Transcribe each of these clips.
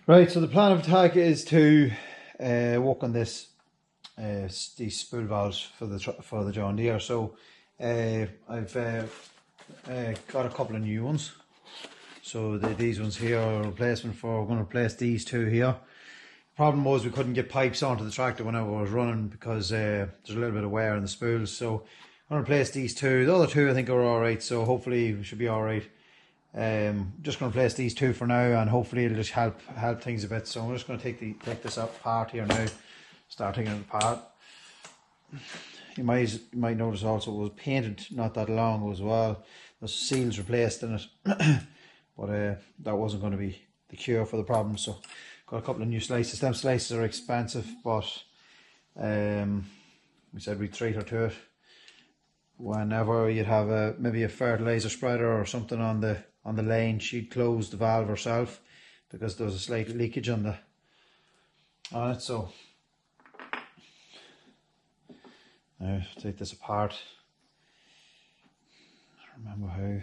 Right, so the plan of attack is to work on these spool valves for the John Deere. So I've got a couple of new ones. So these ones here are a replacement for. We're going to replace these two here. Problem was we couldn't get pipes onto the tractor whenever I was running because there's a little bit of wear in the spools. So I'm going to replace these two. The other two I think are alright, so hopefully we should be alright. Just going to replace these two for now, and hopefully it'll just help things a bit. So I'm just going to take this apart here now, start taking it apart. You might notice also it was painted not that long ago as well. There's seals replaced in it, but that wasn't going to be the cure for the problem. So got a couple of new slices. Them slices are expensive, but we said we'd treat her to it. Whenever you'd have maybe a fertilizer spreader or something on the lane, she'd close the valve herself because there was a slight leakage on it. So now take this apart. I don't remember how.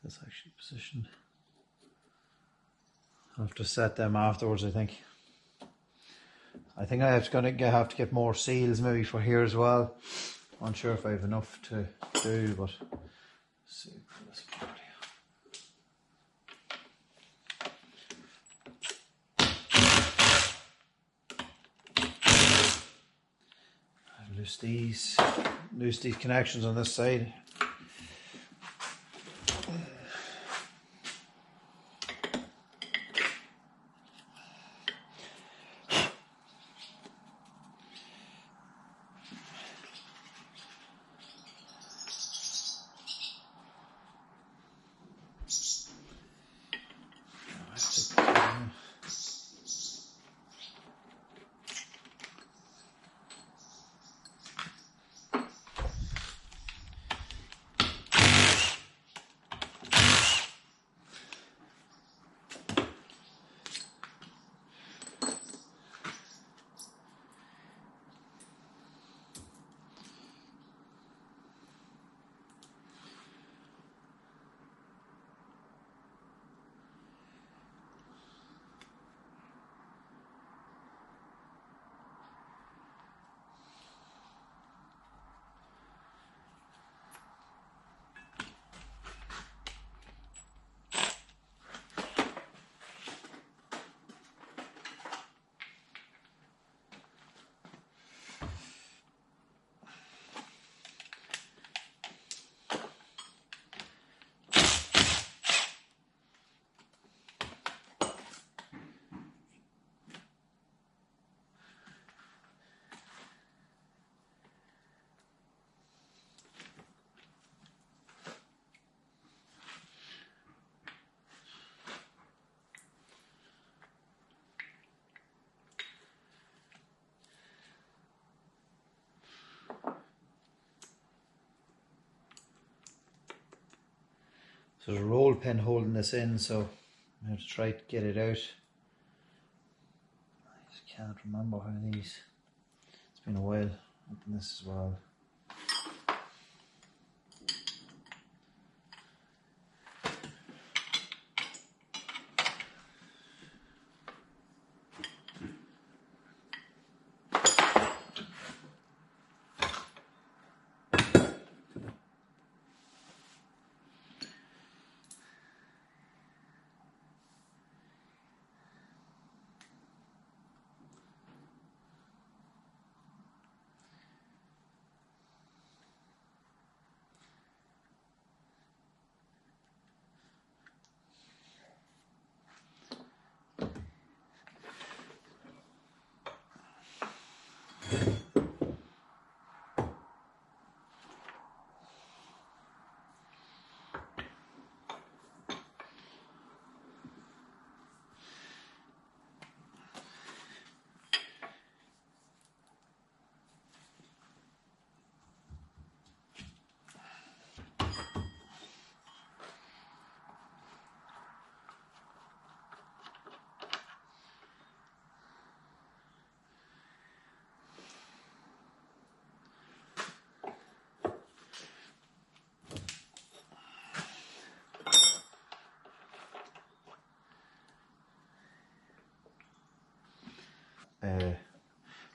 That's actually positioned. I'll have to set them afterwards, I think. I think I have to get more seals maybe for here as well. I'm unsure if I have enough to do, but let's see. Pull this apart here. I'll loose these connections on this side. So there's a roll pin holding this in, so I have to try to get it out. I just can't remember how these. It's been a while. Open this as well.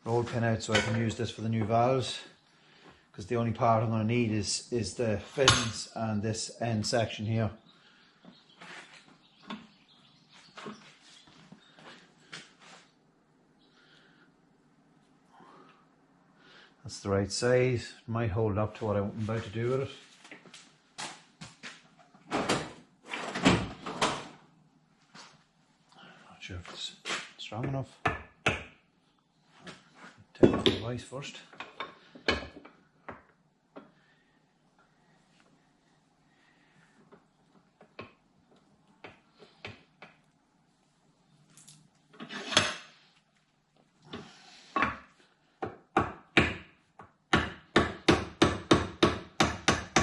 roll pin out so I can use this for the new valves, because the only part I'm going to need is the fittings and this end section here. That's the right size. It might hold up to what I'm about to do with it. Not sure if it's strong enough. Take the device first.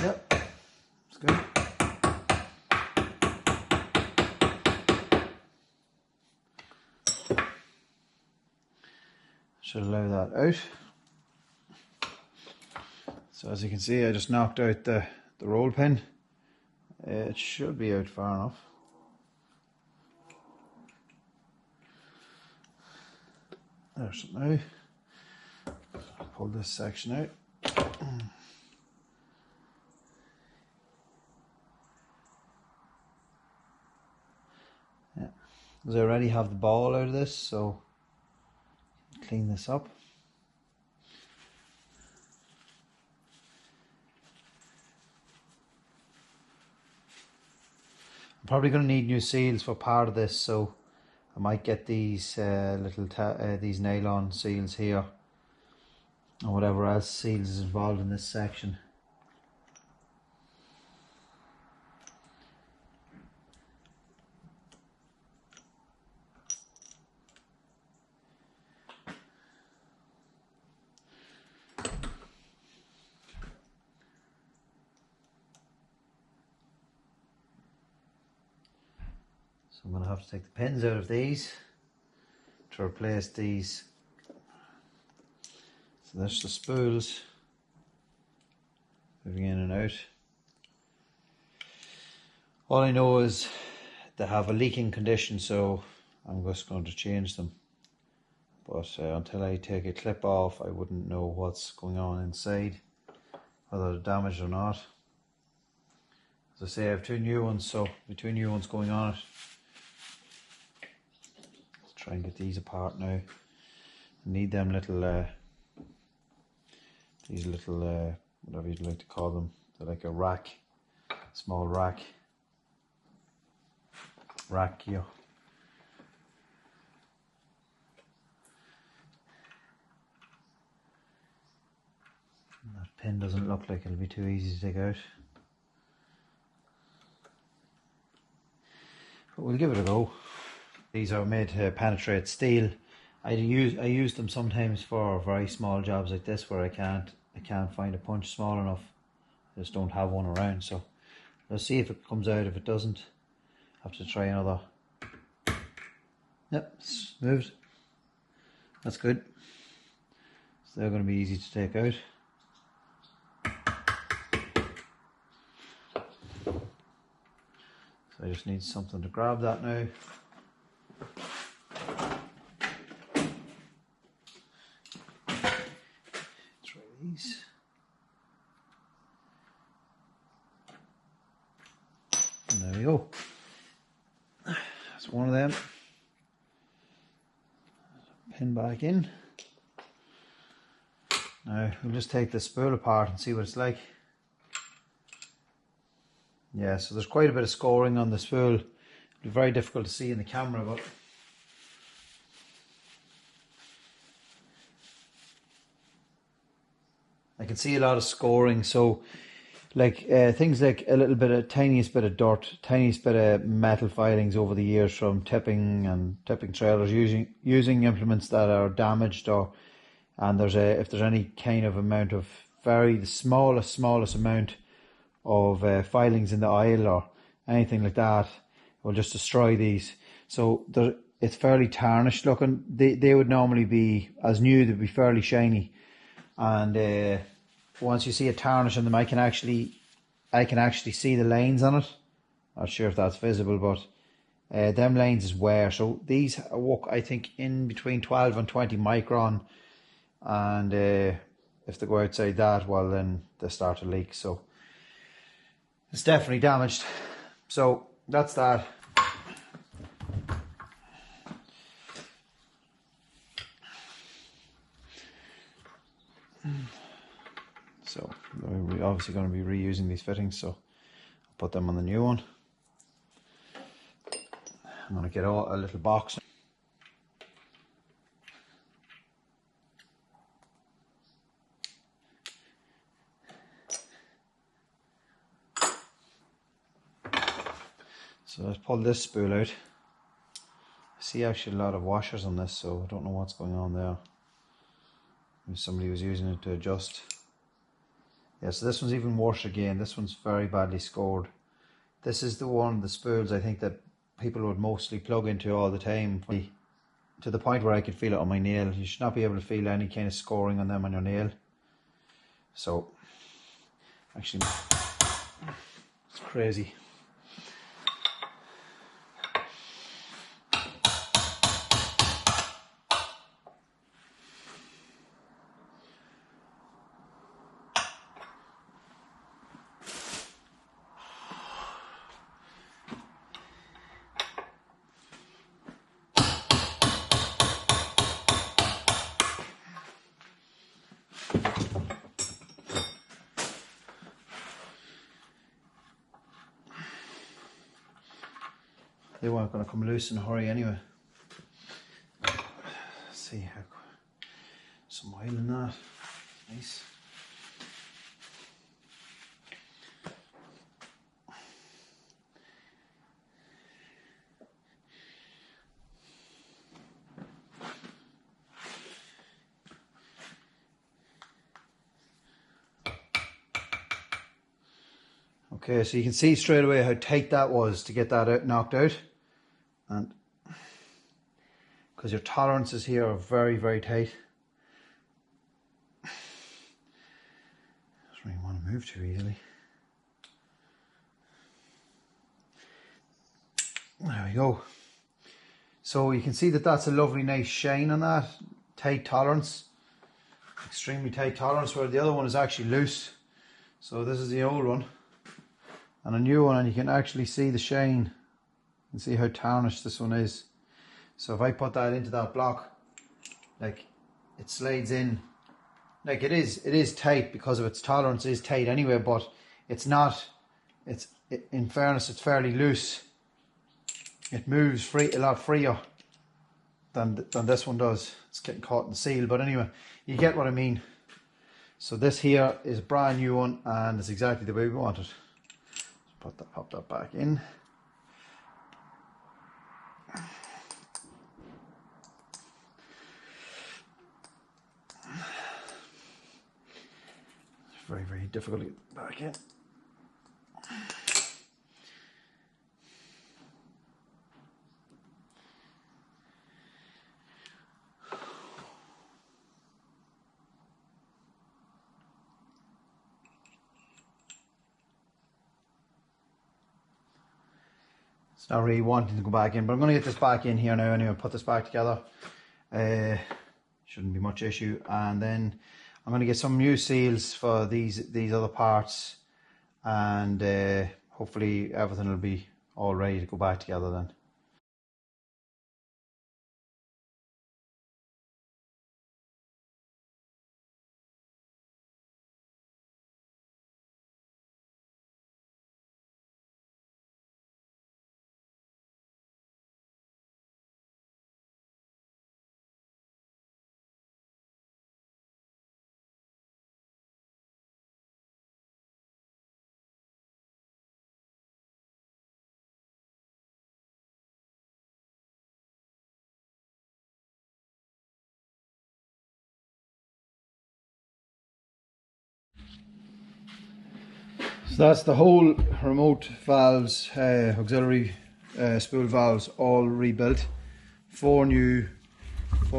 Yep, it's good. Should allow that out. So as you can see, I just knocked out the roll pin. It should be out far enough. There's it now. Pull this section out. Yeah, because I already have the ball out of this, so clean this up. I'm probably going to need new seals for part of this, so I might get these these nylon seals here, and whatever else seals is involved in this section. So I'm going to have to take the pins out of these to replace these. So that's the spools moving in and out. All I know is they have a leaking condition, so I'm just going to change them. But until I take a clip off, I wouldn't know what's going on inside, whether they're damaged or not. As I say, I have two new ones, so the two new ones going on it. Let's try and get these apart now. I need them little, these little, whatever you'd like to call them. They're like a rack, small rack here. And that pin doesn't look like it'll be too easy to take out. But we'll give it a go. These are made to penetrate steel. I use them sometimes for very small jobs like this where I can't find a punch small enough. I just don't have one around. So let's see if it comes out. If it doesn't, I have to try another. Yep, it's moved. That's good. So they're going to be easy to take out. So I just need something to grab that now. Try these. And there we go. That's one of them. Pin back in. Now we'll just take the spool apart and see what it's like. Yeah, so there's quite a bit of scoring on the spool. It'll be very difficult to see in the camera, but I can see a lot of scoring. So like things like a little bit of tiniest bit of dirt, tiniest bit of metal filings over the years from tipping trailers using implements that are damaged, and if there's any kind of amount of the smallest amount of filings in the aisle or anything like that will just destroy these. So it's fairly tarnished looking. They would normally be, as new, they'd be fairly shiny, and once you see a tarnish on them, I can actually see the lines on it. Not sure if that's visible, but Them lanes is wear. So these work, I think, in between 12 and 20 micron, and if they go outside that, well, then they start to leak. So it's definitely damaged. So that's that. So we're obviously going to be reusing these fittings, so I'll put them on the new one. I'm going to get a little box. So let's pull this spool out. I see actually a lot of washers on this, so I don't know what's going on there. Maybe somebody was using it to adjust. Yeah, so this one's even worse again. This one's very badly scored. This is the one, the spools, I think that people would mostly plug into all the time, to the point where I could feel it on my nail. You should not be able to feel any kind of scoring on them on your nail. So, actually, it's crazy. They weren't going to come loose in a hurry anyway. Let's see how some oil in that. Nice. Okay, so you can see straight away how tight that was to get that knocked out. And because your tolerances here are very, very tight. I don't really want to move too easily. There we go. So you can see that that's a lovely nice shine on that. Tight tolerance. Extremely tight tolerance, where the other one is actually loose. So this is the old one. And a new one, and you can actually see the shine. You can see how tarnished this one is. So if I put that into that block, like, it slides in. Like, it is tight because of its tolerance is tight anyway, but it's not, in fairness, it's fairly loose. It moves a lot freer than this one does. It's getting caught in the seal, but anyway, you get what I mean. So this here is a brand new one, and it's exactly the way we want it. Pop that back in. It's very, very difficult to get back in. It's not really wanting to go back in, but I'm going to get this back in here now anyway, put this back together. Shouldn't be much issue. And then I'm going to get some new seals for these other parts, and hopefully everything will be all ready to go back together then. So that's the whole remote valves, auxiliary spool valves, all rebuilt. Four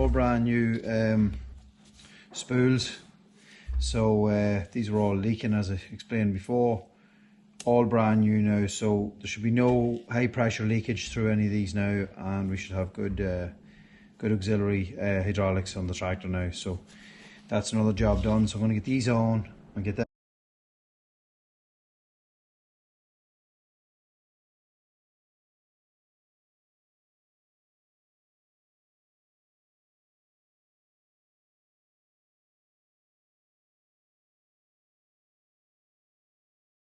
brand new spools. So these are all leaking, as I explained before. all brand new now, so there should be no high pressure leakage through any of these now, and we should have good good auxiliary hydraulics on the tractor now. So that's another job done. So I'm going to get these on and get that